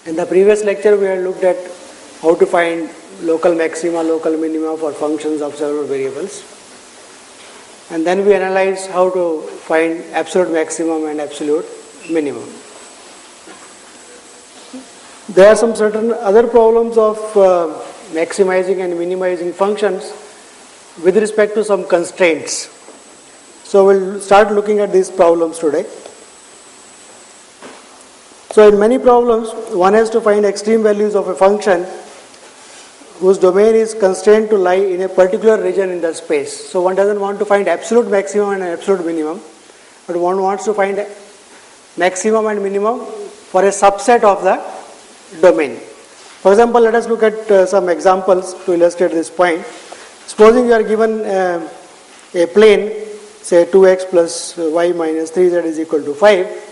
In the previous lecture, we had looked at how to find local maxima, local minima for functions of several variables. And then we analyzed how to find absolute maximum and absolute minimum. There are some certain other problems of maximizing and minimizing functions with respect to some constraints. So we'll start looking at these problems today. So in many problems, one has to find extreme values of a function whose domain is constrained to lie in a particular region in the space. So one doesn't want to find absolute maximum and absolute minimum, but one wants to find maximum and minimum for a subset of the domain. For example, let us look at some examples to illustrate this point. Supposing you are given a plane, say 2x plus y minus 3z is equal to 5,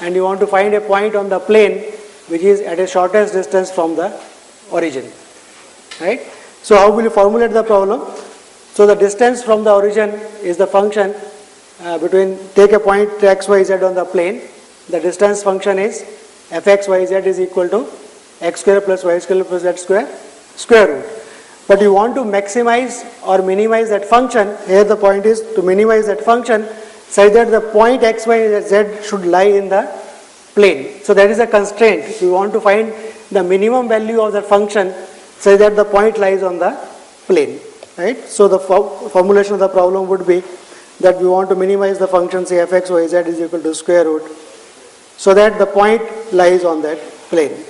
and you want to find a point on the plane which is at a shortest distance from the origin. Right? So how will you formulate the problem? So the distance from the origin is the function between, take a point xyz on the plane. The distance function is fxyz is equal to x square plus y square plus z square square root. But you want to maximize or minimize that function. Here the point is to minimize that function such that the point x, y, z should lie in the plane. So that is a constraint. We want to find the minimum value of the function such that the point lies on the plane. Right? So the formulation of the problem would be that we want to minimize the function, say fx, y, z is equal to square root, so that the point lies on that plane.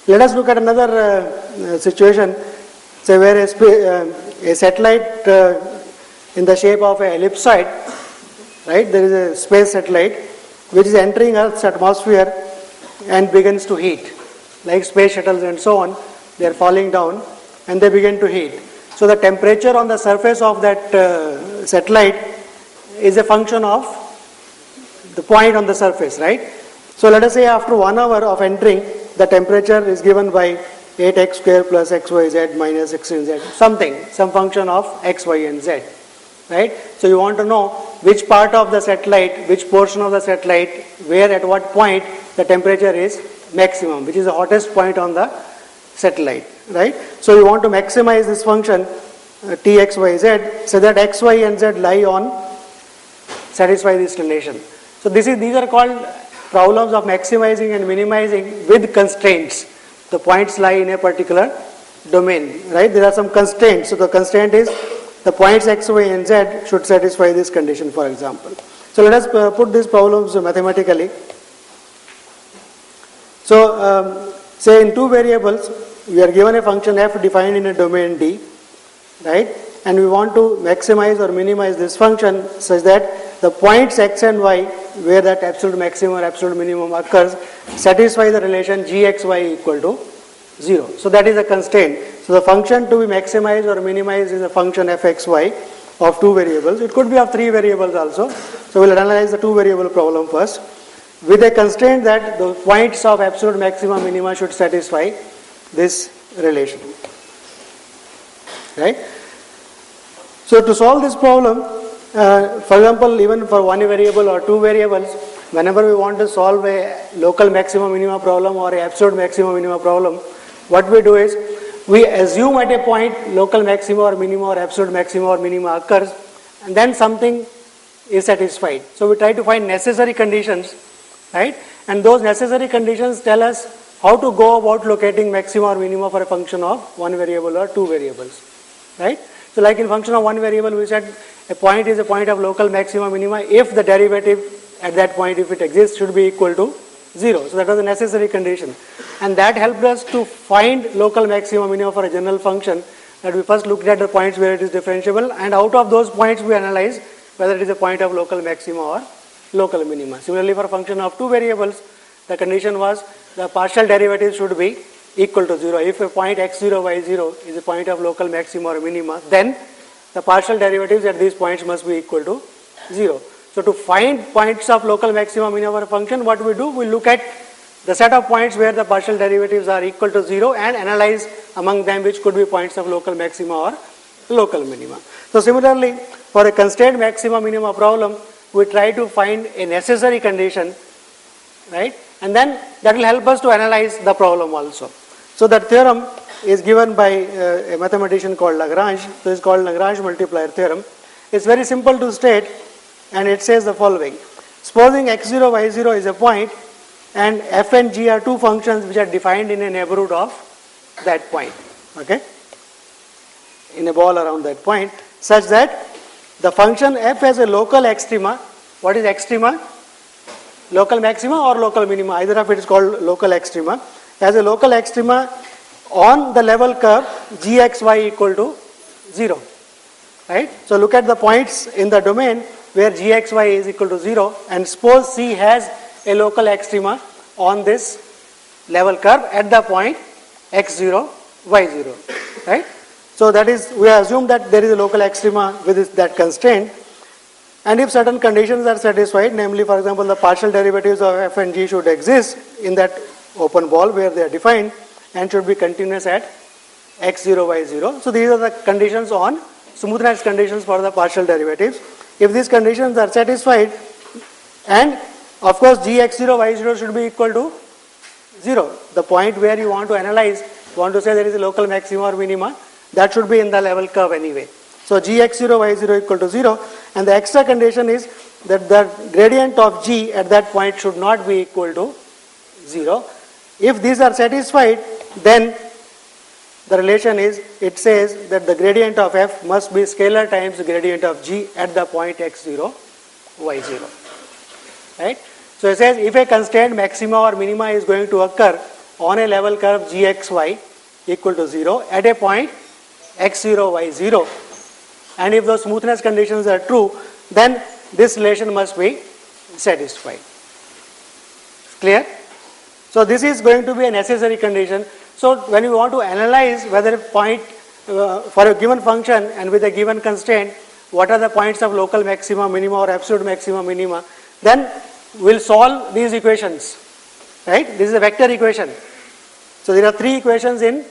Let us look at another situation, say where a satellite in the shape of an ellipsoid, right? There is a space satellite which is entering Earth's atmosphere and begins to heat, like space shuttles and so on. They are falling down and they begin to heat. So the temperature on the surface of that satellite is a function of the point on the surface, right? So let us say after 1 hour of entering, the temperature is given by 8x square plus xyz minus x and z, some function of x, y and z, right? So you want to know which part of the satellite, which portion of the satellite, where at what point the temperature is maximum, which is the hottest point on the satellite, right? So you want to maximize this function tx, y, z so that x, y and z lie on, satisfy this relation. So these are called problems of maximizing and minimizing with constraints. The points lie in a particular domain, right? There are some constraints. So the constraint is the points x, y and z should satisfy this condition, for example. So let us put these problems mathematically. So say in two variables, we are given a function f defined in a domain D, right? And we want to maximize or minimize this function such that the points x and y where that absolute maximum or absolute minimum occurs satisfy the relation gxy equal to 0. So that is a constraint. So the function to be maximized or minimized is a function fxy of two variables. It could be of three variables also. So we will analyze the two variable problem first with a constraint that the points of absolute maxima minima should satisfy this relation. Right? So to solve this problem, for example, even for one variable or two variables, whenever we want to solve a local maxima minima problem or a absolute maxima minima problem, what we do is we assume at a point local maxima or minima or absolute maxima or minima occurs, and then something is satisfied. So we try to find necessary conditions, right? And those necessary conditions tell us how to go about locating maxima or minima for a function of one variable or two variables, right? So like in function of one variable, we said a point is a point of local maxima minima if the derivative at that point, if it exists, should be equal to 0. So that was a necessary condition. And that helped us to find local maxima minima for a general function, that we first looked at the points where it is differentiable, and out of those points we analyze whether it is a point of local maxima or local minima. Similarly, for a function of two variables, the condition was the partial derivative should be equal to 0. If a point x0, y0 is a point of local maxima or minima, then the partial derivatives at these points must be equal to 0. So to find points of local maxima minima for a function, what we do, we look at the set of points where the partial derivatives are equal to 0 and analyze among them which could be points of local maxima or local minima. So similarly, for a constrained maxima minima problem, we try to find a necessary condition, right? and then that will help us to analyze the problem also. So that theorem is given by a mathematician called Lagrange. So it's called Lagrange multiplier theorem. It's very simple to state, and it says the following. Supposing x0, y0 is a point, and f and g are two functions which are defined in a neighborhood of that point, okay, in a ball around that point, such that the function f has a local extrema. What is extrema? Local maxima or local minima, either of it is called local extrema. Has a local extrema on the level curve gxy equal to 0, right? So look at the points in the domain where gxy is equal to 0, and suppose C has a local extrema on this level curve at the point x0, y0, right? So that is, we assume that there is a local extrema with that constraint, and if certain conditions are satisfied, namely for example the partial derivatives of f and g should exist in that open ball where they are defined and should be continuous at x0, y0. So these are the conditions on smoothness conditions for the partial derivatives. If these conditions are satisfied, and of course gx0, y0 should be equal to 0, the point where you want to analyze, you want to say there is a local maxima or minima, that should be in the level curve anyway. So gx0, y0 equal to 0, and the extra condition is that the gradient of g at that point should not be equal to 0. If these are satisfied, then the relation is, it says that the gradient of f must be scalar times the gradient of g at the point x0, y0, right? So it says if a constrained maxima or minima is going to occur on a level curve gxy equal to 0 at a point x0, y0, and if those smoothness conditions are true, then this relation must be satisfied. Clear? So this is going to be a necessary condition. So when you want to analyze whether a point for a given function and with a given constraint, what are the points of local maxima, minima or absolute maxima, minima, then we'll solve these equations, right? This is a vector equation. So there are three equations in,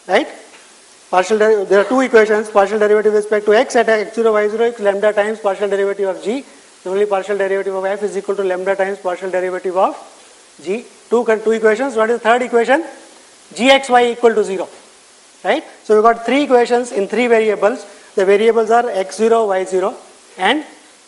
right? There are two equations, partial derivative with respect to x at x0, y0 is lambda times partial derivative of g. Similarly, partial derivative of f is equal to lambda times partial derivative of g. Two equations. What is the third equation? gxy equal to 0, right? So we got three equations in three variables. The variables are x0, y0 and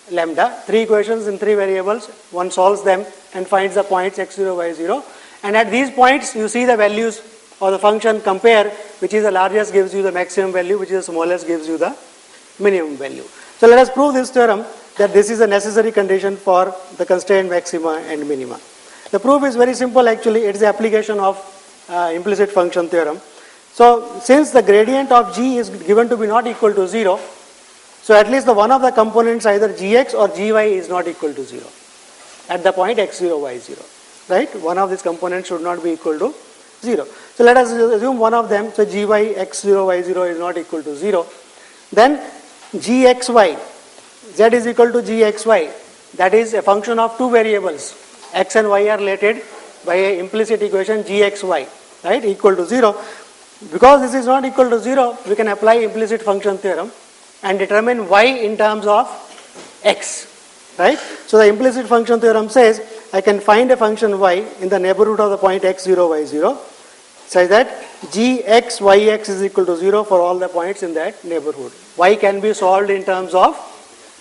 lambda. Three equations in three variables. One solves them and finds the points x0, y0. And at these points, you see the values of the function, compare, which is the largest gives you the maximum value, which is the smallest gives you the minimum value. So let us prove this theorem that this is a necessary condition for the constrained maxima and minima. The proof is very simple actually. It is the application of implicit function theorem. So since the gradient of g is given to be not equal to 0, so at least the one of the components either gx or gy is not equal to 0 at the point x0, y0, right? One of these components should not be equal to 0. So let us assume one of them, so gy x0, y0 is not equal to 0. Then gxy, z is equal to gxy, that is a function of two variables, x and y are related by an implicit equation gxy, right, equal to 0. Because this is not equal to 0, we can apply implicit function theorem and determine y in terms of x, right? So the implicit function theorem says I can find a function y in the neighborhood of the point x0, y0, such that gx, yx is equal to 0 for all the points in that neighborhood. Y can be solved in terms of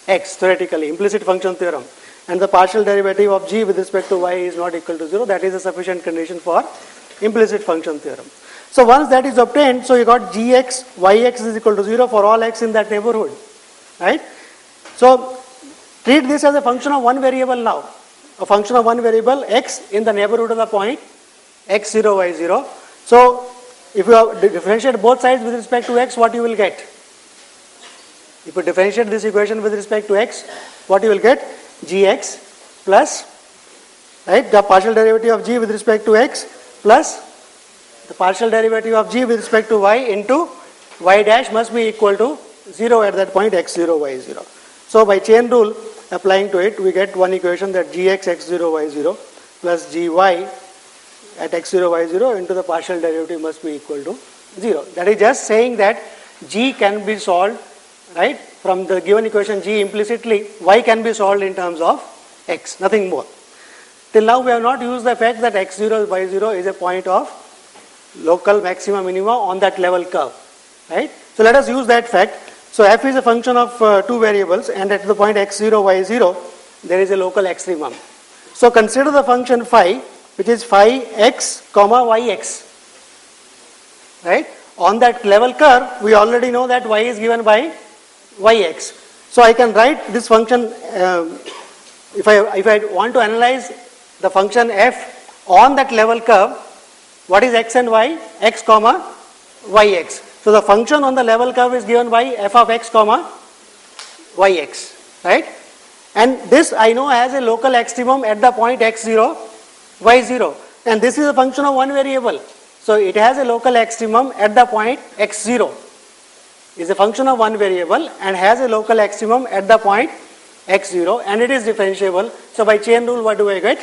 x, theoretically, implicit function theorem. And the partial derivative of g with respect to y is not equal to 0. That is a sufficient condition for implicit function theorem. So once that is obtained, so you got gx, yx is equal to 0 for all x in that neighborhood, right? So treat this as a function of one variable now. A function of one variable x in the neighborhood of the point x0, y0. So if you differentiate both sides with respect to x, what you will get? If you differentiate this equation with respect to x, what you will get? Gx plus, right, the partial derivative of g with respect to x plus the partial derivative of g with respect to y into y dash must be equal to 0 at that point x0, y0. So by chain rule applying to it, we get one equation that gx x0, y0 plus gy at x0, y0 into the partial derivative must be equal to 0. That is just saying that g can be solved, right, from the given equation g implicitly, y can be solved in terms of x, nothing more. Till now we have not used the fact that x0, y0 is a point of local maxima minima on that level curve, right? So let us use that fact. So f is a function of two variables, and at the point x0, y0, there is a local extremum. So consider the function phi, which is phi x comma yx, right? On that level curve, we already know that y is given by yx. So I can write this function, if I want to analyze the function f on that level curve, what is x and y? X comma yx. So the function on the level curve is given by f of x comma yx, right? And this I know has a local extremum at the point x0, y0. And this is a function of one variable. So it has a local extremum at the point x0. Is a function of one variable and has a local extremum at the point x0, and it is differentiable. So by chain rule, what do I get?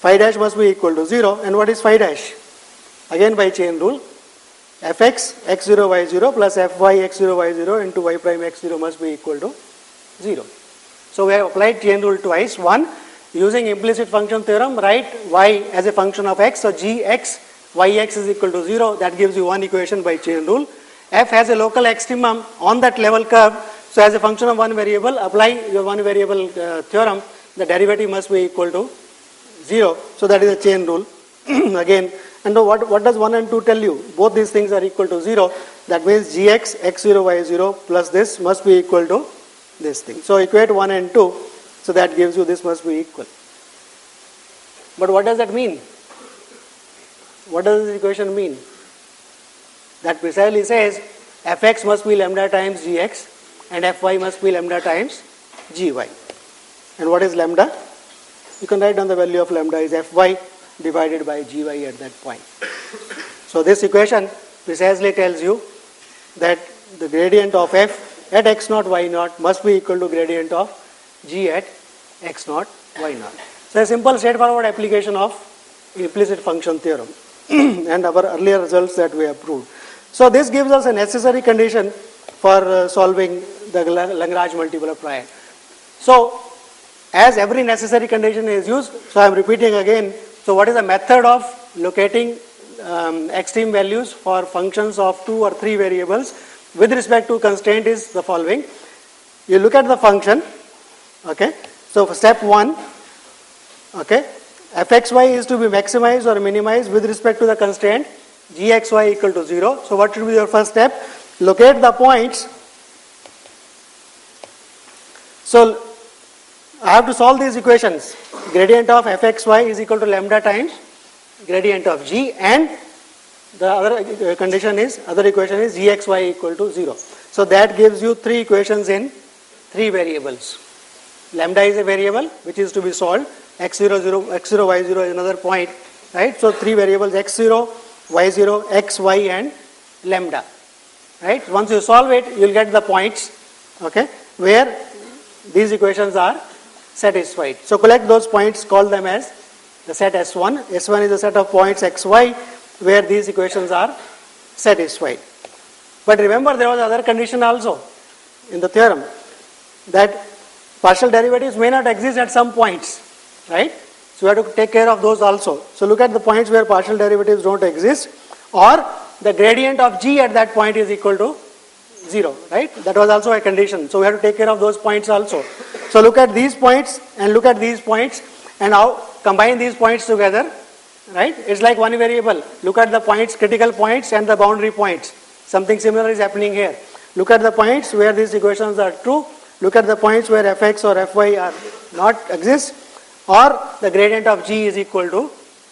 Phi dash must be equal to 0. And what is phi dash? Again by chain rule, fx x0 y0 plus fy x0 y0 into y prime x0 must be equal to 0. So we have applied chain rule twice. One, using implicit function theorem, write y as a function of x. So gx yx is equal to 0. That gives you one equation by chain rule. F has a local extremum on that level curve. So as a function of one variable, apply your one variable theorem. The derivative must be equal to 0. So that is a chain rule. Again, and what does 1 and 2 tell you? Both these things are equal to 0. That means gx x0 y0 plus this must be equal to this thing. So equate 1 and 2. So that gives you this must be equal. But what does that mean? What does this equation mean? That precisely says fx must be lambda times gx and fy must be lambda times gy. And what is lambda? You can write down the value of lambda is fy divided by gy at that point. So this equation precisely tells you that the gradient of f at x0, y0 must be equal to gradient of g at x0, y0. So a simple straightforward application of implicit function theorem and our earlier results that we have proved. So this gives us a necessary condition for solving the Lagrange multiplier. So as every necessary condition is used, so I am repeating again. So what is the method of locating extreme values for functions of 2 or 3 variables with respect to constraint is the following. You look at the function, okay. So for step 1, okay, fxy is to be maximized or minimized with respect to the constraint gxy equal to 0. So what should be your first step? Locate the points. So I have to solve these equations. Gradient of fxy is equal to lambda times gradient of g, and the other condition is, other equation is gxy equal to 0. So that gives you 3 equations in 3 variables. Lambda is a variable which is to be solved. x0, y0 is another point, right? So 3 variables x0, y0, x, y and lambda, right? Once you solve it, you will get the points, okay, where these equations are satisfied. So collect those points, call them as the set S1. S1 is a set of points xy where these equations are satisfied. But remember, there was another condition also in the theorem, that partial derivatives may not exist at some points, right? So we have to take care of those also. So look at the points where partial derivatives don't exist, or the gradient of g at that point is equal to 0, right? That was also a condition. So we have to take care of those points also. So look at these points and look at these points and now combine these points together, right? It's like one variable. Look at the points, critical points and the boundary points. Something similar is happening here. Look at the points where these equations are true. Look at the points where fx or fy are not exist, or the gradient of g is equal to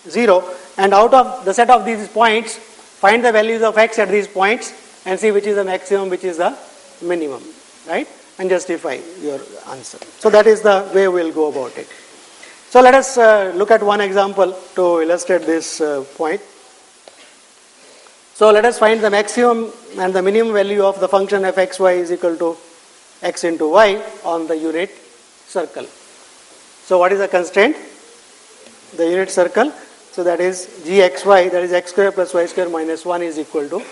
0, and out of the set of these points, find the values of x at these points and see which is the maximum, which is the minimum, right? And justify your answer. So that is the way we will go about it. So let us look at one example to illustrate this point. So let us find the maximum and the minimum value of the function fxy is equal to x into y on the unit circle. So what is the constraint? The unit circle. So that is gxy, that is x square plus y square minus 1 is equal to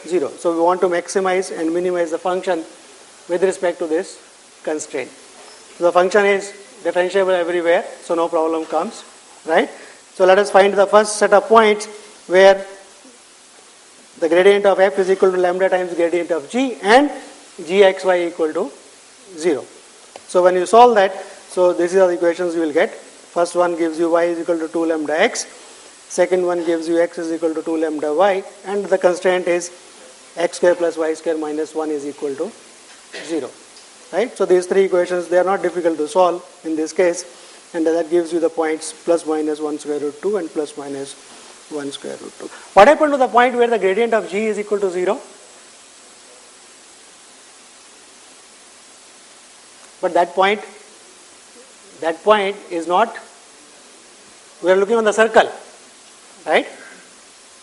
0. So we want to maximize and minimize the function with respect to this constraint. So the function is differentiable everywhere, so no problem comes, right? So let us find the first set of points where the gradient of f is equal to lambda times gradient of g and gxy equal to 0. So when you solve that, so these are the equations you will get. First one gives you y is equal to 2 lambda x, second one gives you x is equal to 2 lambda y, and the constraint is x square plus y square minus 1 is equal to 0. Right? So these three equations, they are not difficult to solve in this case, and that gives you the points plus minus 1 square root 2 and plus minus 1 square root 2. What happened to the point where the gradient of g is equal to 0? But that point is not, we are looking on the circle, right?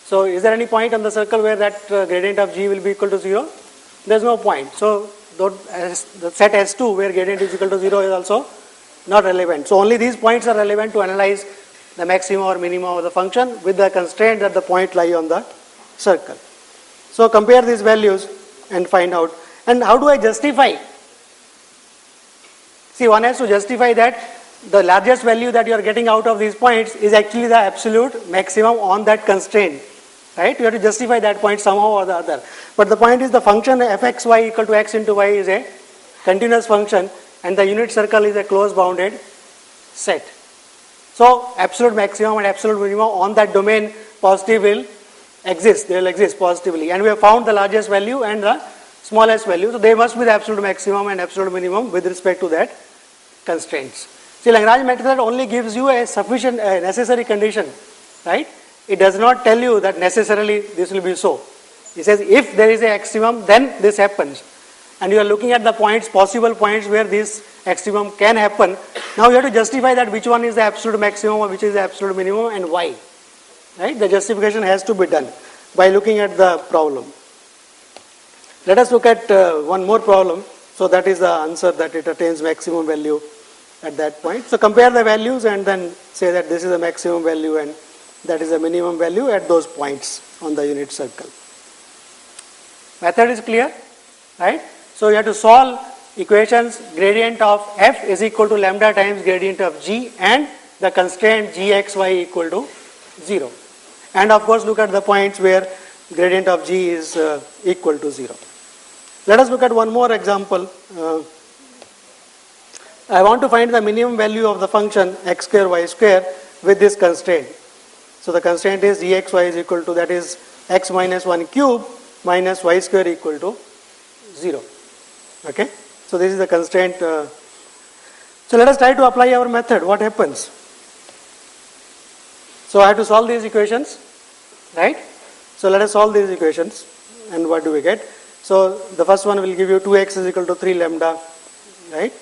So is there any point on the circle where that gradient of g will be equal to 0? There is no point. So the set S2 where gradient is equal to 0 is also not relevant. So only these points are relevant to analyze the maximum or minimum of the function with the constraint that the point lie on the circle. So compare these values and find out. And how do I justify? See, one has to justify that the largest value that you are getting out of these points is actually the absolute maximum on that constraint. Right? You have to justify that point somehow or the other. But the point is the function fxy equal to x into y is a continuous function and the unit circle is a closed bounded set. So absolute maximum and absolute minimum on that domain positive will exist. They will exist positively. And we have found the largest value and the smallest value. So they must be the absolute maximum and absolute minimum with respect to that constraints. See, Lagrange method only gives you a sufficient, necessary condition, right? It does not tell you that necessarily this will be so. It says if there is a maximum, then this happens. And you are looking at the points, possible points where this maximum can happen. Now you have to justify that which one is the absolute maximum or which is the absolute minimum and why. Right? The justification has to be done by looking at the problem. Let us look at one more problem. So that is the answer that it attains maximum value at that point. So compare the values and then say that this is the maximum value and that is the minimum value at those points on the unit circle. Method is clear, right? So you have to solve equations gradient of f is equal to lambda times gradient of g and the constraint gxy equal to 0. And of course look at the points where gradient of g is equal to 0. Let us look at one more example. I want to find the minimum value of the function x square y square with this constraint. So the constraint is gxy is equal to, that is x minus 1 cube minus y square equal to 0. Okay. So this is the constraint. So let us try to apply our method. What happens? So I have to solve these equations, right? So let us solve these equations and what do we get? So the first one will give you 2x is equal to 3 lambda, right?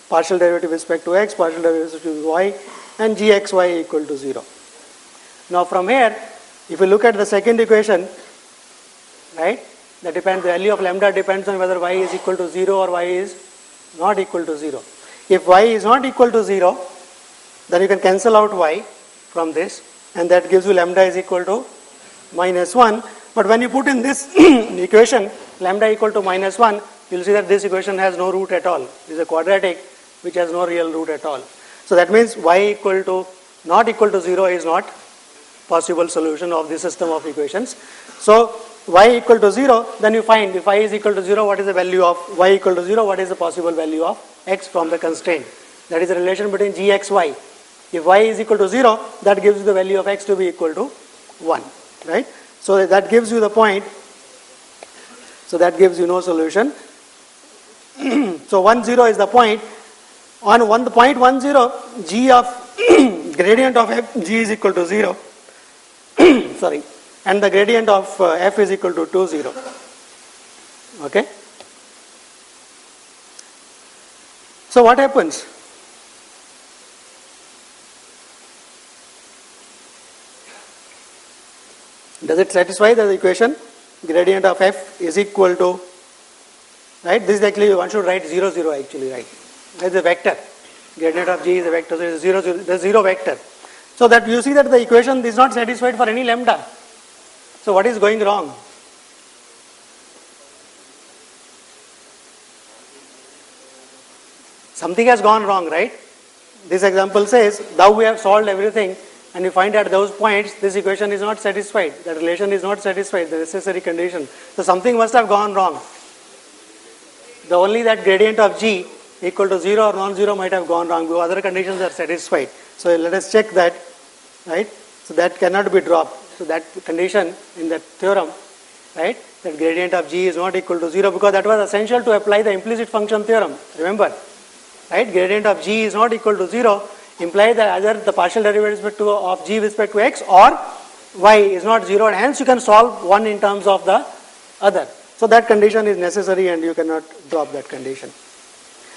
Partial derivative with respect to x, partial derivative with respect to y, and gxy equal to 0. Now from here, if you look at the second equation, right, that depends, the value of lambda depends on whether y is equal to 0 or y is not equal to 0. If y is not equal to 0, then you can cancel out y from this and that gives you lambda is equal to minus 1. But when you put in this equation, lambda equal to minus 1, you will see that this equation has no root at all. It is a quadratic which has no real root at all. So that means y equal to not equal to 0 is not possible solution of this system of equations. So y equal to 0, then you find if y is equal to 0, what is the value of y equal to 0, what is the possible value of x from the constraint. That is the relation between g, x, y. If y is equal to 0, that gives you the value of x to be equal to 1, right? So that gives you the point. So that gives you no solution. So 1, 0 is the point. On the point 1, 0, g of gradient of f, g is equal to 0. Sorry. And the gradient of f is equal to 2, 0. Okay. So what happens? Does it satisfy the equation? Gradient of f is equal to, right? This is actually, one should write 0, 0 actually, right? That is a vector. Gradient of g is a vector, so it is 0, 0, the 0 vector. So that you see that the equation is not satisfied for any lambda. So what is going wrong? Something has gone wrong, right? this example says, thou we have solved everything and you find at those points this equation is not satisfied, that relation is not satisfied, the necessary condition. So something must have gone wrong. The only that gradient of g equal to 0 or non-zero might have gone wrong, because other conditions are satisfied. So let us check that, right? So that cannot be dropped. So that condition in that theorem, right, that gradient of g is not equal to 0, because that was essential to apply the implicit function theorem, remember, right? Gradient of g is not equal to 0 implies that either the partial derivative of g with respect to x or y is not 0, and hence you can solve one in terms of the other. So that condition is necessary and you cannot drop that condition.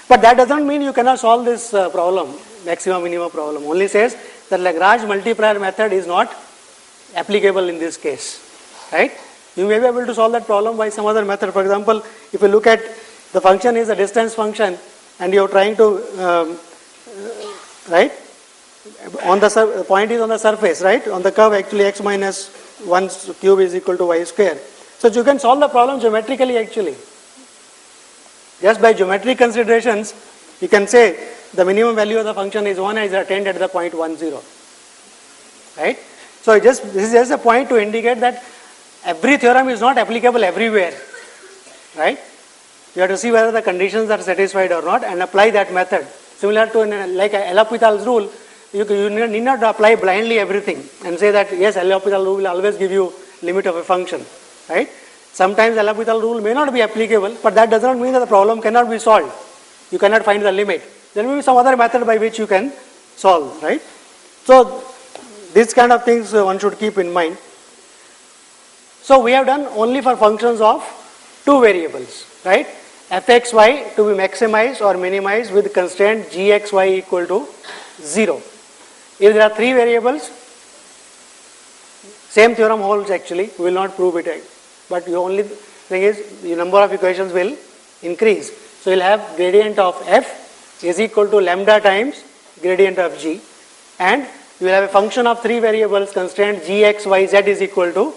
But that doesn't mean you cannot solve this problem, maximum minimum problem. Only says that Lagrange multiplier method is not applicable in this case, right? You may be able to solve that problem by some other method. For example, if you look at the function is a distance function and you are trying to, right, on the point is on the surface, right, on the curve actually x minus 1 cube is equal to y square. So you can solve the problem geometrically actually. Just by geometric considerations, you can say the minimum value of the function is 1 is attained at the point 1, 0. Right? So this is just a point to indicate that every theorem is not applicable everywhere. Right? You have to see whether the conditions are satisfied or not and apply that method. Similar to like L'Hopital's rule, you need not apply blindly everything and say that yes, L'Hopital rule will always give you limit of a function. Right? Sometimes L'Hopital rule may not be applicable, but that does not mean that the problem cannot be solved. You cannot find the limit. There will be some other method by which you can solve, right? So, these kind of things one should keep in mind. So, we have done only for functions of two variables, right? fxy to be maximized or minimized with constraint gxy equal to 0. If there are three variables, same theorem holds actually, we will not prove it. But the only thing is the number of equations will increase. So, you will have gradient of f is equal to lambda times gradient of g, and you will have a function of three variables constraint g, x, y, z is equal to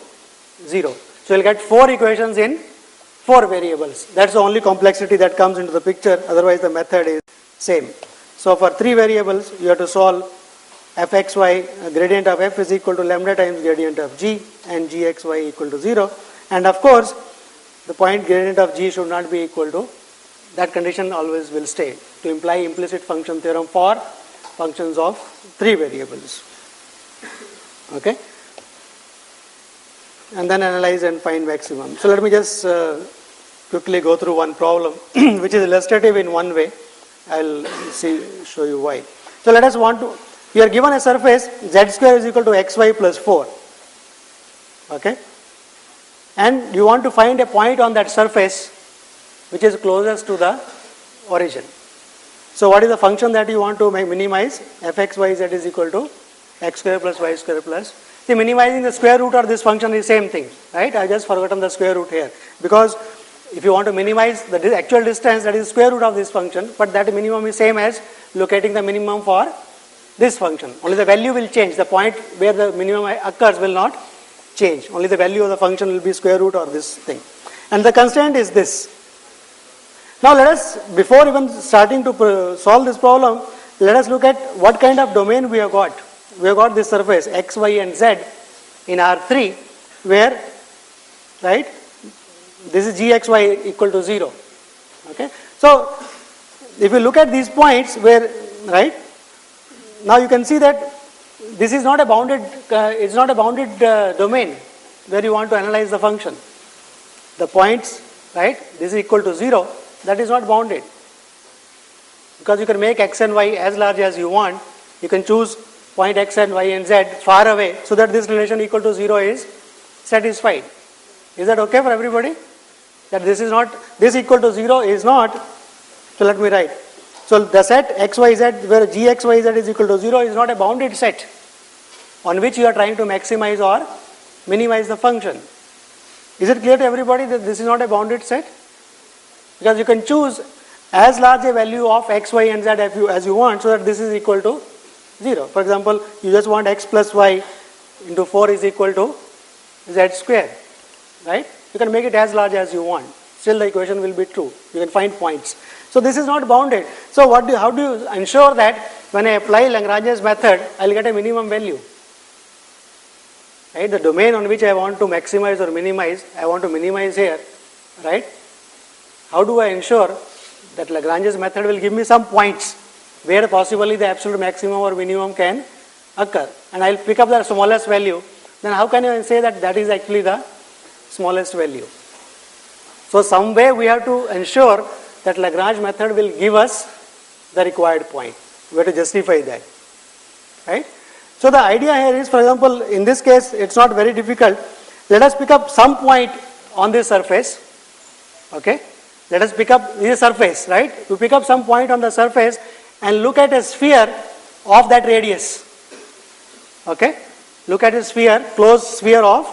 0. So, you will get four equations in four variables. That is the only complexity that comes into the picture, otherwise the method is same. So, for three variables you have to solve fxy, gradient of f is equal to lambda times gradient of g and gxy equal to 0. And of course, the point gradient of g should not be equal to, that condition always will stay, to imply implicit function theorem for functions of three variables. Okay? And then analyze and find maximum. So let me just quickly go through one problem which is illustrative in one way. I will show you why. So let us we are given a surface z square is equal to xy plus 4. Okay? And you want to find a point on that surface which is closest to the origin. So what is the function that you want to minimize? fx, y, z is equal to x square plus y square plus. See, minimizing the square root of this function is same thing, right? I just forgotten the square root here. Because if you want to minimize the actual distance, that is square root of this function, but that minimum is same as locating the minimum for this function. Only the value will change. The point where the minimum occurs will not change. Only the value of the function will be square root or this thing. And the constraint is this. Now let us, before even starting to solve this problem, let us look at what kind of domain we have got. We have got this surface x, y and z in R3 where, right, this is gxy equal to 0. Okay. So if you look at these points where, right, now you can see that this is not a bounded, it's not a bounded domain where you want to analyze the function. The points, right, this is equal to 0, that is not bounded. Because you can make x and y as large as you want, you can choose point x and y and z far away so that this relation equal to 0 is satisfied. Is that okay for everybody? That this is not, this equal to 0 is not, so let me write. So the set x, y, z where g, x, y, z is equal to 0 is not a bounded set on which you are trying to maximize or minimize the function. Is it clear to everybody that this is not a bounded set? Because you can choose as large a value of x, y and z as you want so that this is equal to 0. For example, you just want x plus y into 4 is equal to z square, right? You can make it as large as you want. Still the equation will be true. You can find points. So this is not bounded. So how do you ensure that when I apply Lagrange's method, I'll get a minimum value. Right? The domain on which I want to maximize or minimize, I want to minimize here, right? How do I ensure that Lagrange's method will give me some points where possibly the absolute maximum or minimum can occur, and I'll pick up the smallest value? Then how can I say that that is actually the smallest value? So some way we have to ensure that Lagrange method will give us the required point. We have to justify that, right? So the idea here is, for example, in this case, it's not very difficult. Let us pick up some point on this surface, okay? Let us pick up this surface, right? We pick up some point on the surface and look at a sphere of that radius, okay? Look at a sphere, closed sphere of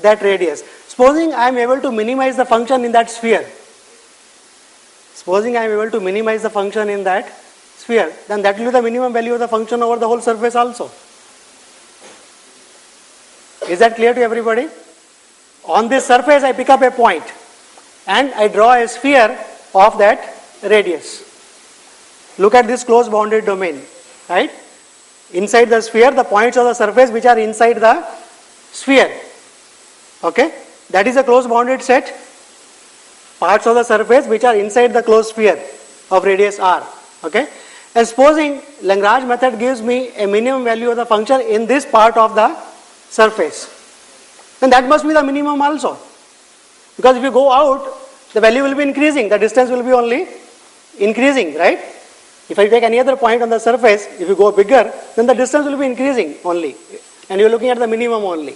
that radius. Supposing I am able to minimize the function in that sphere. Supposing I am able to minimize the function in that sphere, then that will be the minimum value of the function over the whole surface also. Is that clear to everybody? On this surface I pick up a point and I draw a sphere of that radius. Look at this closed bounded domain, right? Inside the sphere, the points of the surface which are inside the sphere, okay? That is a closed bounded set. Parts of the surface which are inside the closed sphere of radius r, okay? And supposing Lagrange method gives me a minimum value of the function in this part of the surface, then that must be the minimum also. Because if you go out, the value will be increasing, the distance will be only increasing, right? If I take any other point on the surface, if you go bigger, then the distance will be increasing only, and you are looking at the minimum only.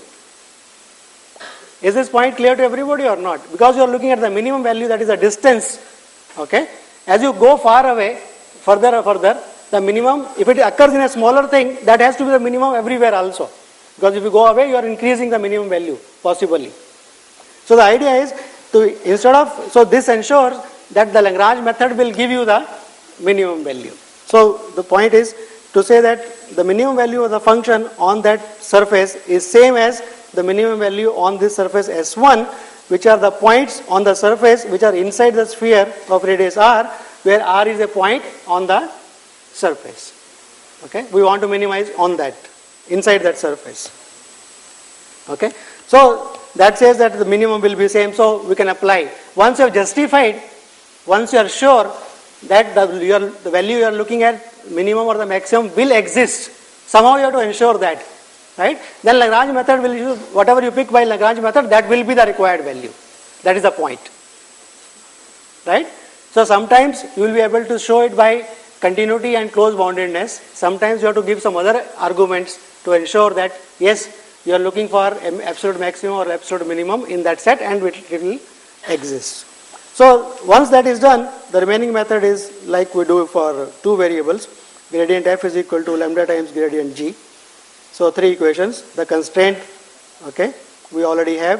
Is this point clear to everybody or not? Because you are looking at the minimum value, that is the distance, okay? As you go far away, further and further, the minimum, if it occurs in a smaller thing, that has to be the minimum everywhere also. Because if you go away, you are increasing the minimum value, possibly. So the idea is, so this ensures that the Lagrange method will give you the minimum value. So the point is to say that the minimum value of the function on that surface is same as the minimum value on this surface S1, which are the points on the surface which are inside the sphere of radius r, where r is a point on the surface. Okay, we want to minimize on that, inside that surface. Okay, so that says that the minimum will be same, so we can apply. Once you have justified, once you are sure that the value you are looking at, minimum or the maximum, will exist, somehow you have to ensure that, right? Then Lagrange method will use, whatever you pick by Lagrange method, that will be the required value. That is the point, right? So sometimes you will be able to show it by continuity and close boundedness. Sometimes you have to give some other arguments to ensure that yes, you are looking for absolute maximum or absolute minimum in that set, and it will exist. So once that is done, the remaining method is like we do for two variables. Gradient f is equal to lambda times gradient g. So three equations. The constraint, okay, we already have.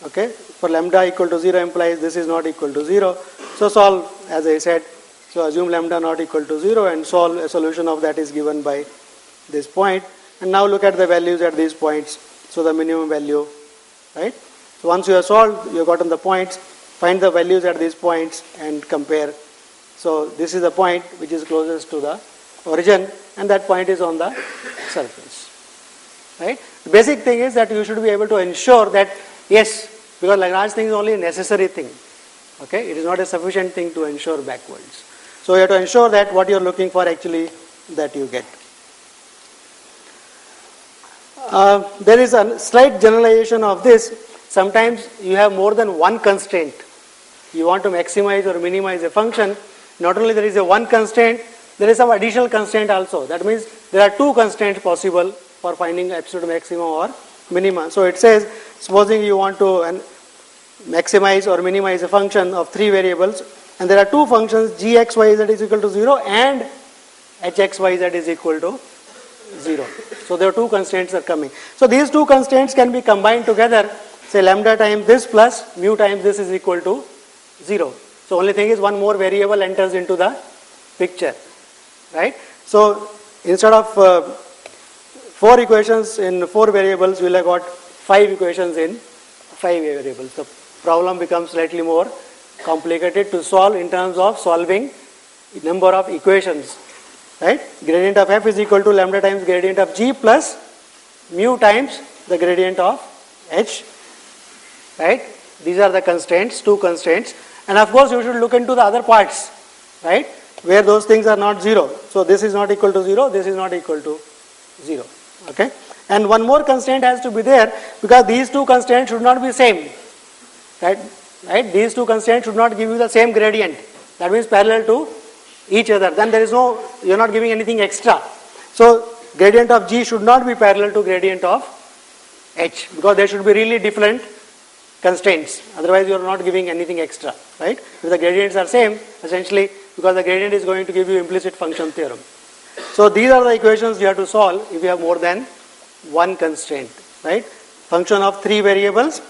Okay, for lambda equal to 0 implies this is not equal to 0. So solve, as I said, so assume lambda not equal to 0 and solve. A solution of that is given by this point. And now look at the values at these points. So the minimum value, right? So once you have solved, you have gotten the points, find the values at these points and compare. So this is the point which is closest to the origin, and that point is on the surface, right? The basic thing is that you should be able to ensure that yes, because Lagrange thing is only a necessary thing, okay? It is not a sufficient thing to ensure backwards. So you have to ensure that what you are looking for actually that you get. There is a slight generalization of this. Sometimes you have more than one constraint. You want to maximize or minimize a function. Not only there is a one constraint, there is some additional constraint also. That means there are two constraints possible for finding absolute maximum or minimum. So it says, supposing you want to maximize or minimize a function of three variables, and there are two functions, gxyz is equal to 0 and hxyz is equal to 0. So there are two constraints are coming. So these two constraints can be combined together. Say lambda times this plus mu times this is equal to 0. So only thing is one more variable enters into the picture, right? So instead of 4 equations in 4 variables, we will have got 5 equations in 5 variables. The problem becomes slightly more complicated to solve in terms of solving number of equations right? Gradient of f is equal to lambda times gradient of g plus mu times the gradient of h, right? These are the constraints, two constraints. And of course, you should look into the other parts, right? Where those things are not 0. So this is not equal to 0, this is not equal to 0, okay? And one more constraint has to be there, because these two constraints should not be same, right? Right? These two constraints should not give you the same gradient. That means parallel to each other. Then there is no, you are not giving anything extra. So gradient of g should not be parallel to gradient of h, because they should be really different constraints. Otherwise you are not giving anything extra, right? If the gradients are same, essentially, because the gradient is going to give you implicit function theorem. So these are the equations you have to solve if you have more than one constraint, right? Function of 3 variables,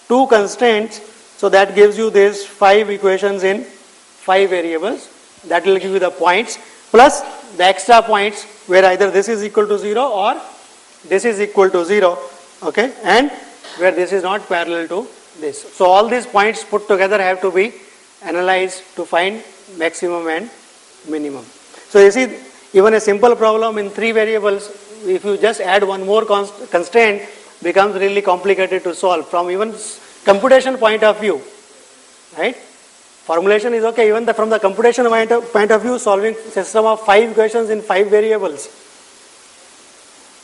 2 constraints, so that gives you these 5 equations in 5 variables. That will give you the points plus the extra points where either this is equal to 0 or this is equal to 0, okay, and where this is not parallel to this. So all these points put together have to be analyzed to find maximum and minimum. So you see, even a simple problem in 3 variables, if you just add one more constraint, becomes really complicated to solve from even computation point of view, right? Formulation is okay, even from the computation point of view, solving system of 5 equations in 5 variables.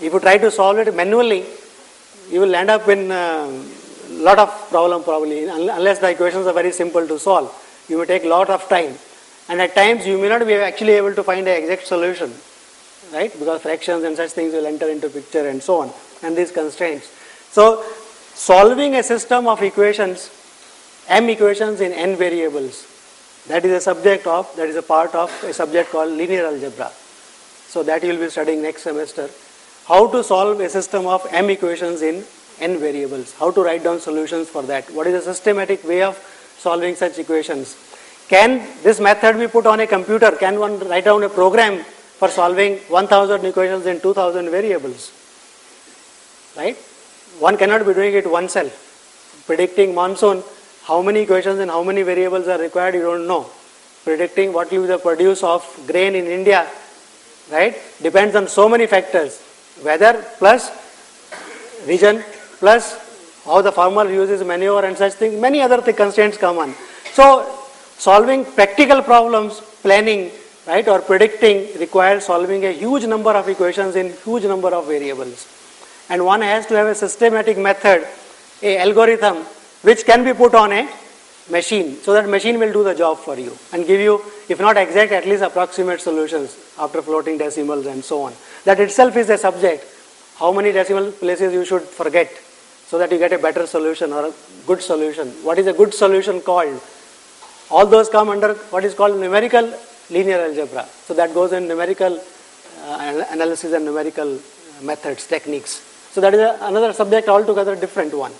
If you try to solve it manually, you will end up in a lot of problem probably, unless the equations are very simple to solve. You may take a lot of time, and at times you may not be actually able to find an exact solution, right? Because fractions and such things will enter into picture and so on, and these constraints. So solving a system of equations, m equations in n variables, that is a part of a subject called linear algebra. So that you will be studying next semester. How to solve a system of m equations in n variables, how to write down solutions for that, what is a systematic way of solving such equations. Can this method be put on a computer? Can one write down a program for solving 1000 equations in 2000 variables? Right? One cannot be doing it oneself. Predicting monsoon, how many equations and how many variables are required, you don't know. Predicting what will be the produce of grain in India, right, depends on so many factors. Weather plus region plus how the farmer uses manure and such things, many other constraints come on. So solving practical problems, planning, right, or predicting requires solving a huge number of equations in huge number of variables. And one has to have a systematic method, a algorithm, which can be put on a machine, so that machine will do the job for you and give you, if not exact, at least approximate solutions after floating decimals and so on. That itself is a subject. How many decimal places you should forget so that you get a better solution or a good solution. What is a good solution called? All those come under what is called numerical linear algebra. So that goes in numerical analysis and numerical methods, techniques. So that is another subject altogether different one,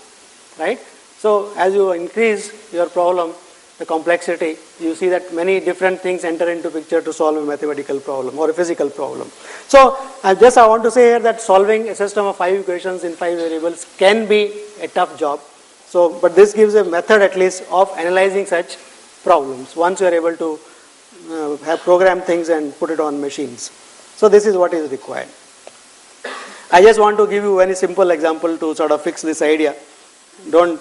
right? So as you increase your problem, the complexity, you see that many different things enter into picture to solve a mathematical problem or a physical problem. So I want to say here that solving a system of 5 equations in 5 variables can be a tough job. So, but this gives a method at least of analyzing such problems once you are able to have programmed things and put it on machines. So this is what is required. I just want to give you a very simple example to sort of fix this idea. Don't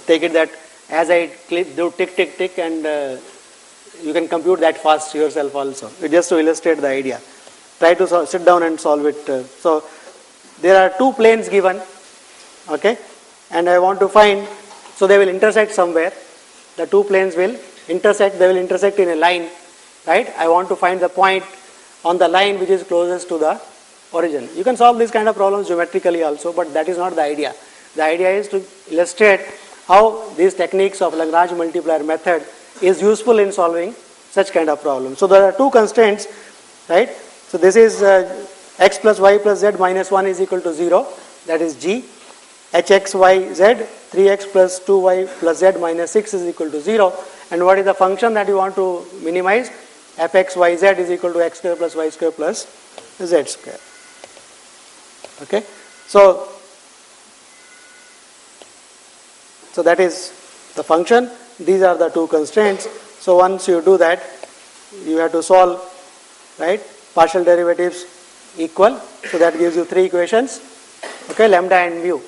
take it that as I do tick, tick, tick, and you can compute that fast yourself also. Just to illustrate the idea. Try to sit down and solve it. So there are 2 planes given, okay, and I want to find, so they will intersect somewhere. The 2 planes will intersect, they will intersect in a line, right? I want to find the point on the line which is closest to the origin. You can solve this kind of problems geometrically also, but that is not the idea. The idea is to illustrate how these techniques of Lagrange multiplier method is useful in solving such kind of problems. So there are 2 constraints, right? So this is x plus y plus z minus 1 is equal to 0, that is g. hx y z, 3x plus 2y plus z minus 6 is equal to 0. And what is the function that you want to minimize? fx y z is equal to x square plus y square plus z square. Okay, so that is the function. These are the 2 constraints. So once you do that, you have to solve, right, partial derivatives equal. So that gives you three equations. Okay, lambda and mu.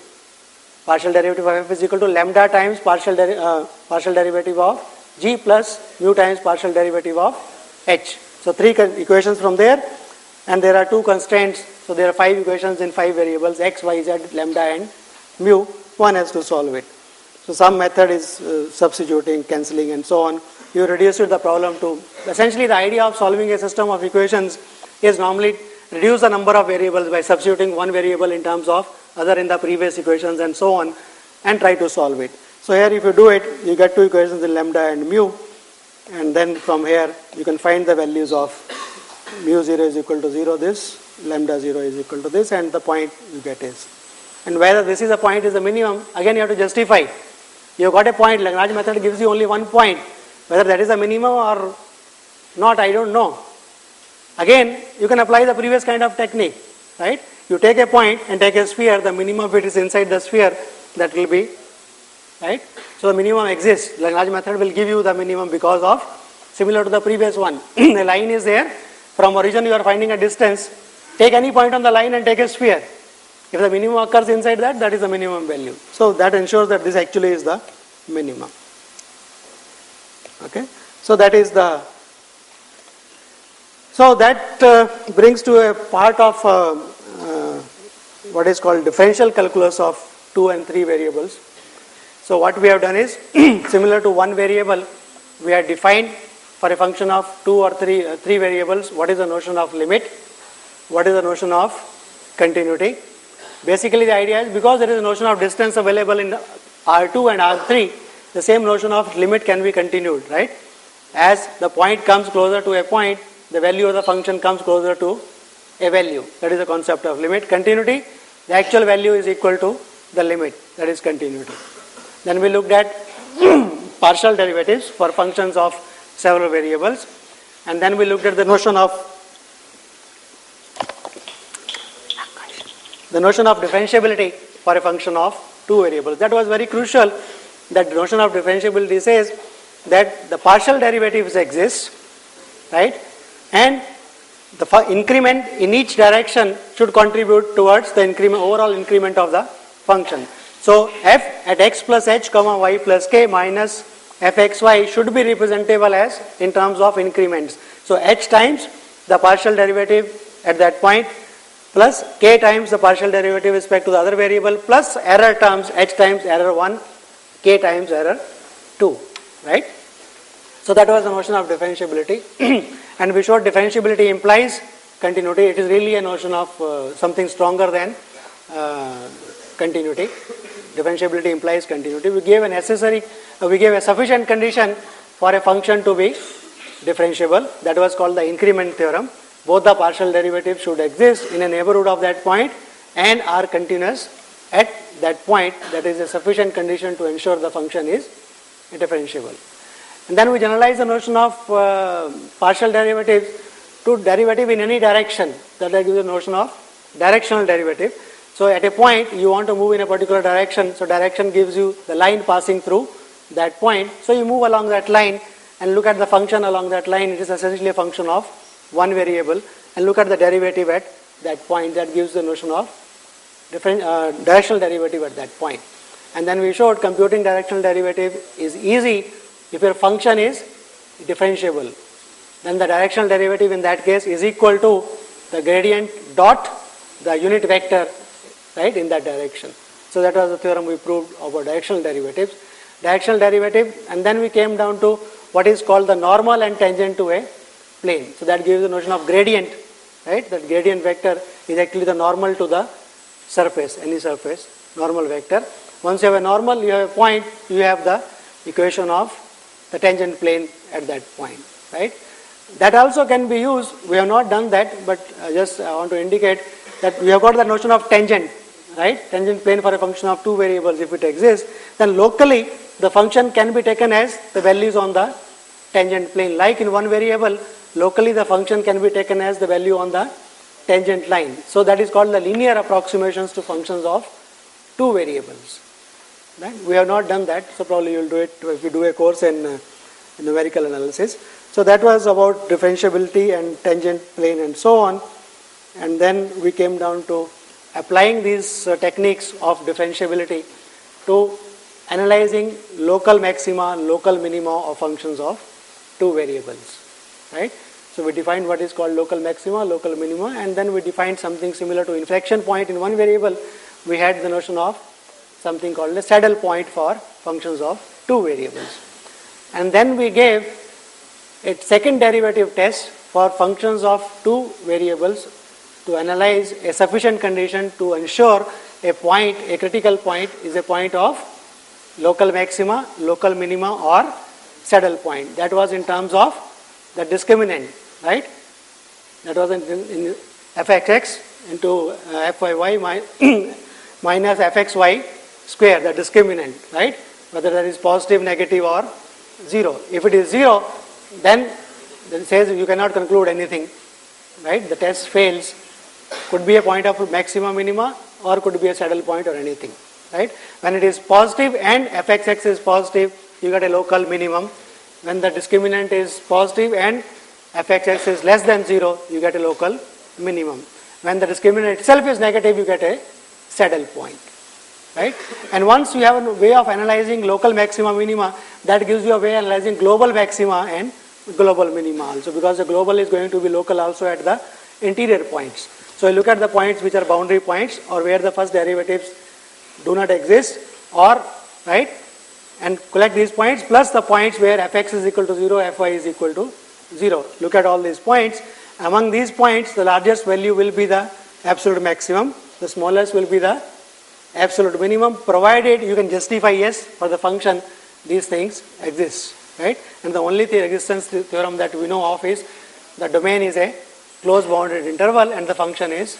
Partial derivative of f is equal to lambda times partial derivative of g plus mu times partial derivative of h. So three equations from there, and there are two constraints. So there are five equations in five variables, x, y, z, lambda and mu. One has to solve it. So some method is substituting, cancelling and so on. You reduce the problem to, essentially the idea of solving a system of equations is normally reduce the number of variables by substituting one variable in terms of other in the previous equations and so on, and try to solve it. So here if you do it, you get two equations in lambda and mu, and then from here you can find the values of mu 0 is equal to 0 this, lambda 0 is equal to this, and the point you get is. And whether this is a point is the minimum, again you have to justify. You have got a point, Lagrange method gives you only 1 point. Whether that is a minimum or not, I don't know. Again, you can apply the previous kind of technique, right? You take a point and take a sphere, the minimum of it is inside the sphere, that will be, right? So the minimum exists. Lagrange method will give you the minimum because of, similar to the previous one. A line is there, from origin you are finding a distance, take any point on the line and take a sphere. If the minimum occurs inside that, that is the minimum value. So that ensures that this actually is the minimum. Okay, so that is the, so that brings to a part of what is called differential calculus of 2 and 3 variables. So what we have done is, similar to one variable, we have defined for a function of 2 or 3 variables, what is the notion of limit, what is the notion of continuity. Basically the idea is, because there is a notion of distance available in R2 and R3, the same notion of limit can be continued, right? As the point comes closer to a point, the value of the function comes closer to a value. That is the concept of limit. Continuity, the actual value is equal to the limit, that is continuity. Then we looked at partial derivatives for functions of several variables, and then we looked at the notion of differentiability for a function of two variables. That was very crucial. That notion of differentiability says that the partial derivatives exist, right? And the increment in each direction should contribute towards the overall increment of the function. So f at x plus h comma y plus k minus fxy should be representable as in terms of increments. So h times the partial derivative at that point plus k times the partial derivative with respect to the other variable plus error terms, h times error 1, k times error 2, right? So that was the notion of differentiability. And we showed differentiability implies continuity. It is really a notion of something stronger than continuity. Differentiability implies continuity. We gave a sufficient condition for a function to be differentiable. That was called the increment theorem. Both the partial derivatives should exist in a neighborhood of that point and are continuous at that point. That is a sufficient condition to ensure the function is differentiable. And then we generalize the notion of partial derivatives to derivative in any direction. That gives the notion of directional derivative. So at a point you want to move in a particular direction, so direction gives you the line passing through that point. So you move along that line and look at the function along that line. It is essentially a function of one variable, and look at the derivative at that point. That gives the notion of directional derivative at that point. And then we showed computing directional derivative is easy if your function is differentiable. Then the directional derivative in that case is equal to the gradient dot the unit vector, right, in that direction. So that was the theorem we proved about directional derivatives. Directional derivative, and then we came down to what is called the normal and tangent to a plane. So that gives the notion of gradient, right? That gradient vector is actually the normal to the surface, any surface, normal vector. Once you have a normal, you have a point, you have the equation of the tangent plane at that point, right? That also can be used. We have not done that, but just I want to indicate that we have got the notion of tangent, right? Tangent plane for a function of two variables. If it exists, then locally the function can be taken as the values on the tangent plane. Like in one variable, locally the function can be taken as the value on the tangent line. So that is called the linear approximations to functions of two variables. Right? We have not done that, so probably you will do it if you do a course in numerical analysis. So that was about differentiability and tangent plane and so on. And then we came down to applying these techniques of differentiability to analyzing local maxima, local minima of functions of two variables, right? So we defined what is called local maxima, local minima, and then we defined something similar to inflection point in one variable. We had the notion of something called a saddle point for functions of two variables. And then we gave a second derivative test for functions of two variables to analyze a sufficient condition to ensure a point, a critical point is a point of local maxima, local minima or saddle point. That was in terms of the discriminant, right? That was in fxx into fyy minus fxy square, the discriminant, right? Whether that is positive, negative or 0. If it is 0, then it says you cannot conclude anything, right? The test fails. Could be a point of maxima, minima or could be a saddle point or anything, right? When it is positive and fxx is positive, you get a local minimum. When the discriminant is positive and fxx is less than 0, you get a local minimum. When the discriminant itself is negative, you get a saddle point, right? And once you have a way of analyzing local maxima, minima, that gives you a way of analyzing global maxima and global minima also, because the global is going to be local also at the interior points. So you look at the points which are boundary points or where the first derivatives do not exist, or right, and collect these points plus the points where fx is equal to 0, fy is equal to 0. Look at all these points. Among these points, the largest value will be the absolute maximum, the smallest will be the absolute minimum, provided you can justify yes for the function these things exist, right? And the only existence theorem that we know of is the domain is a closed bounded interval and the function is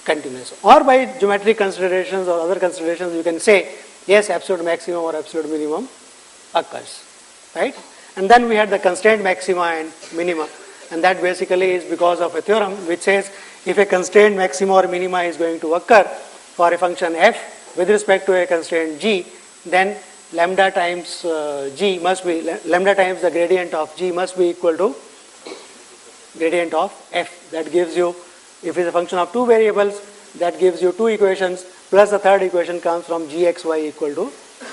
continuous. Or by geometric considerations or other considerations, you can say yes, absolute maximum or absolute minimum occurs, right? And then we had the constraint maxima and minima, and that basically is because of a theorem which says if a constraint maxima or minima is going to occur for a function f with respect to a constraint g, then lambda times g must be, lambda times the gradient of g must be equal to gradient of f. That gives you, if it's a function of two variables, that gives you two equations plus the third equation comes from gxy equal to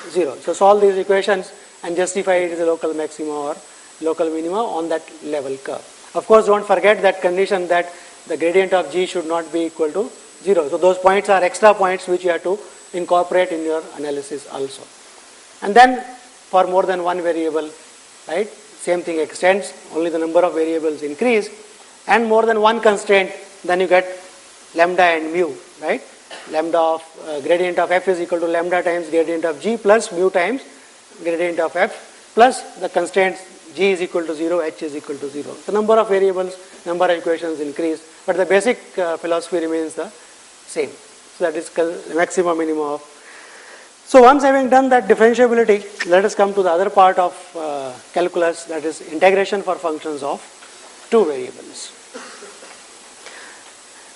0. So solve these equations and justify it as a local maxima or local minima on that level curve. Of course, don't forget that condition that the gradient of g should not be equal to 0. So those points are extra points which you have to incorporate in your analysis also. And then for more than one variable, right, same thing extends, only the number of variables increase, and more than one constraint, then you get lambda and mu, right? Lambda of gradient of f is equal to lambda times gradient of g plus mu times gradient of f plus the constraints g is equal to 0, h is equal to 0. The number of variables, number of equations increase, but the basic philosophy remains the same. So that is maximum, minimum of. So once having done that differentiability, let us come to the other part of calculus, that is integration for functions of two variables.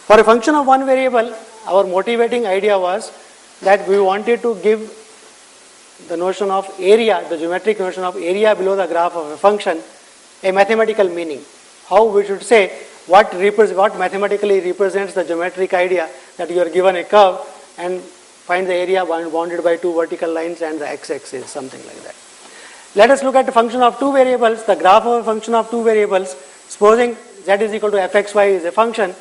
For a function of one variable, our motivating idea was that we wanted to give the notion of area, the geometric notion of area below the graph of a function, a mathematical meaning. How we should say what mathematically represents the geometric idea that you are given a curve and find the area bounded by two vertical lines and the x-axis, something like that. Let us look at the function of two variables, the graph of a function of two variables. Supposing z is equal to fxy is a function,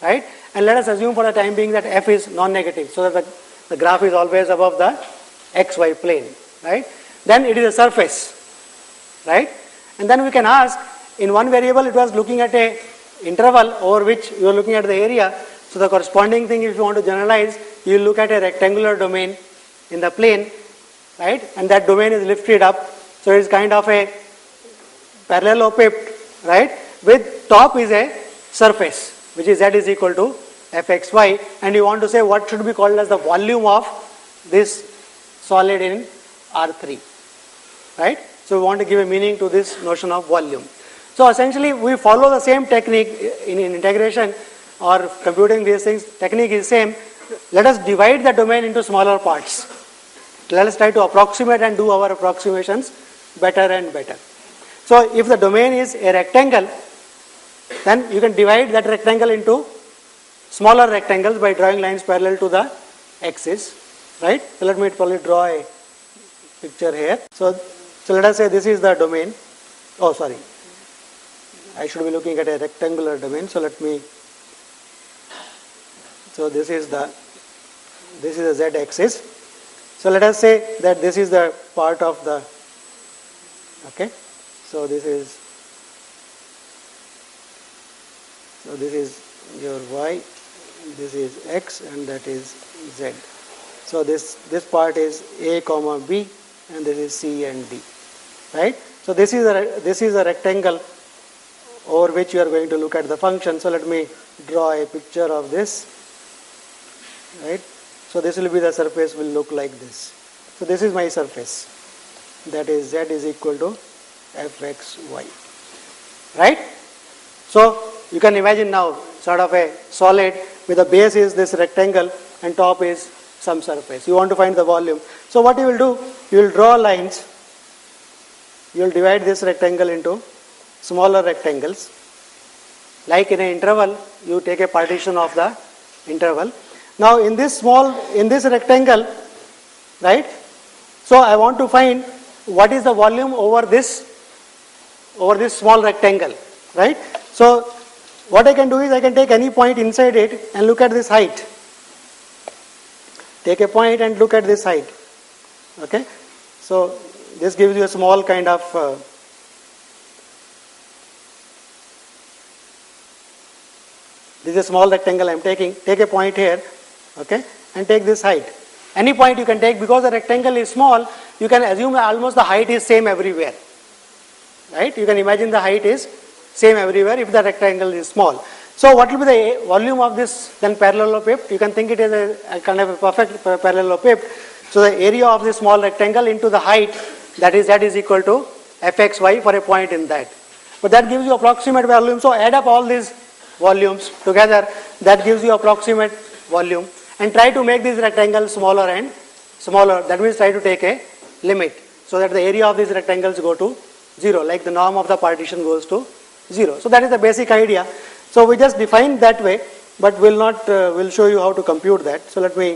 right? And let us assume for the time being that f is non-negative, so that the graph is always above the xy plane, right? Then it is a surface, right? And then we can ask, in one variable it was looking at a interval over which you are looking at the area. So the corresponding thing, if you want to generalize, you look at a rectangular domain in the plane, right? And that domain is lifted up, so it is kind of a parallelepiped, right? With top is a surface, which is z is equal to fxy, and you want to say what should be called as the volume of this solid in R3, right? So we want to give a meaning to this notion of volume. So essentially we follow the same technique in integration or computing these things. Technique is same. Let us divide the domain into smaller parts. Let us try to approximate and do our approximations better and better. So if the domain is a rectangle, then you can divide that rectangle into smaller rectangles by drawing lines parallel to the axis, right? So let me probably draw a picture here. So let us say this is the domain. Oh, sorry. I should be looking at a rectangular domain. So let me. So this is the z axis. So let us say that this is the part of the. Okay. So this is your y, this is x, and that is z. So this part is a comma b, and this is c and d, right? So this is a rectangle over which you are going to look at the function. So let me draw a picture of this, right? So this will be the surface will look like this. So this is my surface, that is z is equal to fxy, right? So you can imagine now sort of a solid with the base is this rectangle and top is some surface. You want to find the volume. So what you will do, you will draw lines, you will divide this rectangle into smaller rectangles. Like in an interval, you take a partition of the interval. Now in this rectangle, right? So I want to find what is the volume over this small rectangle, right? So what I can do is I can take any point inside it and look at this height. Take a point and look at this height. Okay? So this gives you a small kind of this is a small rectangle I am taking. Take a point here, okay, and take this height. Any point you can take, because the rectangle is small, you can assume almost the height is same everywhere. Right? You can imagine the height is same everywhere if the rectangle is small. So what will be the volume of this then parallelepiped? You can think it as a kind of a perfect parallelepiped. So the area of this small rectangle into the height, that is equal to fxy for a point in that. But that gives you approximate volume. So add up all these volumes together, that gives you approximate volume, and try to make this rectangle smaller and smaller. That means try to take a limit so that the area of these rectangles go to 0, like the norm of the partition goes to 0. So that is the basic idea. So we just define that way, but we'll show you how to compute that. So let me,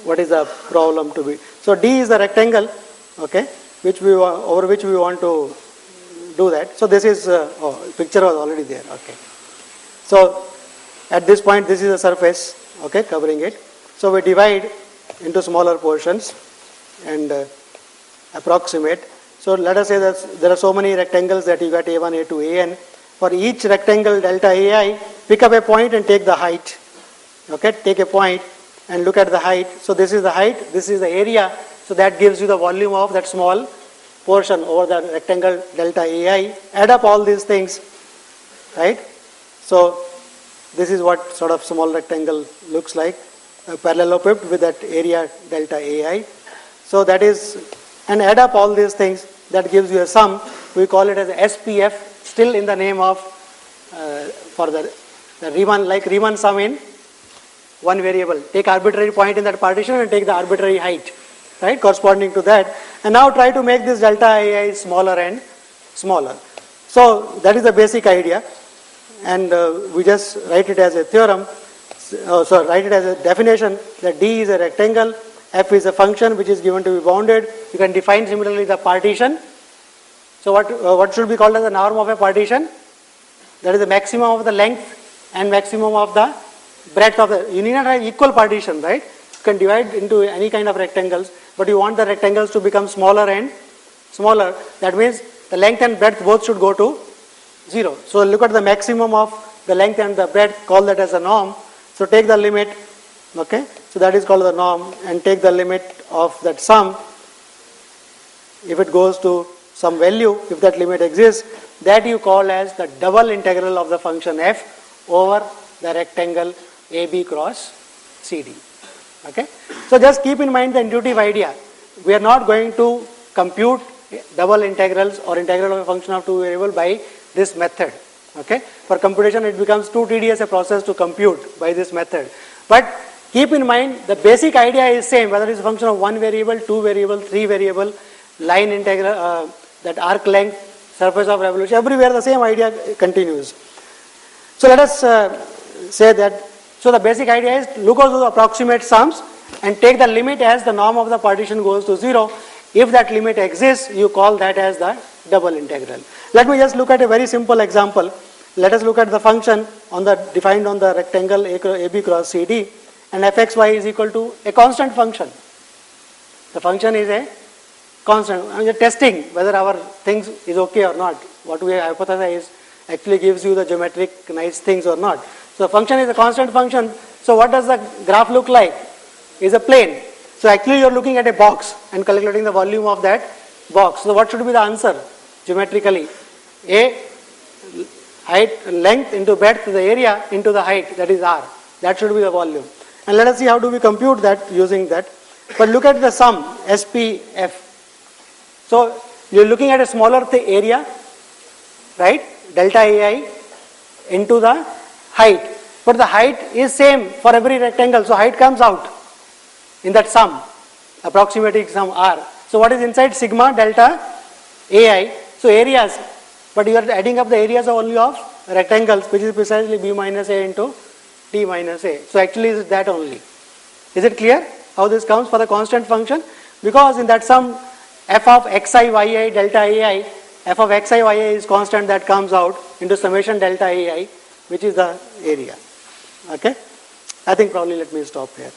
what is the problem to be? So D is the rectangle, okay, over which we want to do that. So this is, picture was already there, okay. So at this point, this is the surface, okay, covering it. So we divide into smaller portions and approximate. So let us say that there are so many rectangles that you got A1, A2, AN. For each rectangle delta AI, pick up a point and take the height. Okay, take a point and look at the height. So this is the height, this is the area. So that gives you the volume of that small portion over the rectangle delta AI. Add up all these things, right? So this is what sort of small rectangle looks like, parallelepiped with that area delta AI. So that is, and add up all these things, that gives you a sum. We call it as SPF, still in the name of, for the Riemann, like Riemann sum in one variable. Take arbitrary point in that partition and take the arbitrary height, right, corresponding to that. And now try to make this delta AI smaller and smaller. So that is the basic idea. And we just write it as a theorem, write it as a definition that D is a rectangle, F is a function which is given to be bounded. You can define similarly the partition. So what should be called as the norm of a partition? That is the maximum of the length and maximum of the breadth of the, you need not have equal partition, right? You can divide into any kind of rectangles, but you want the rectangles to become smaller and smaller. That means the length and breadth both should go to 0. So look at the maximum of the length and the breadth, call that as a norm. So take the limit, okay, so that is called the norm, and take the limit of that sum. If it goes to some value, if that limit exists, that you call as the double integral of the function f over the rectangle AB cross CD. Okay, so just keep in mind the intuitive idea. We are not going to compute double integrals or integral of a function of two variables by this method. Okay, for computation it becomes too tedious a process to compute by this method. But keep in mind the basic idea is same, whether it is a function of one variable, two variable, three variable, line integral, that arc length, surface of revolution, everywhere the same idea continues. So let us say that, so the basic idea is look at the approximate sums and take the limit as the norm of the partition goes to 0. If that limit exists, you call that as the double integral. Let me just look at a very simple example. Let us look at the function on the defined on the rectangle AB cross CD, and fxy is equal to a constant function. The function is a constant. I mean, testing whether our things is okay or not. What we hypothesize actually gives you the geometric nice things or not. So the function is a constant function. So what does the graph look like? Is a plane. So actually you are looking at a box and calculating the volume of that box. So what should be the answer geometrically? A height, length into breadth, the area into the height, that is R. That should be the volume. And let us see how do we compute that using that. But look at the sum, SPF. So you are looking at a smaller area, right? Delta AI into the height. But the height is same for every rectangle. So height comes out in that sum, approximating sum R. So what is inside? Sigma delta AI. So areas, but you are adding up the areas only of rectangles, which is precisely B minus A into D minus A. So actually is that only. Is it clear how this comes for the constant function? Because in that sum f of xi yi delta ai, f of xi yi is constant that comes out into summation delta ai, which is the area. Okay, I think probably let me stop here.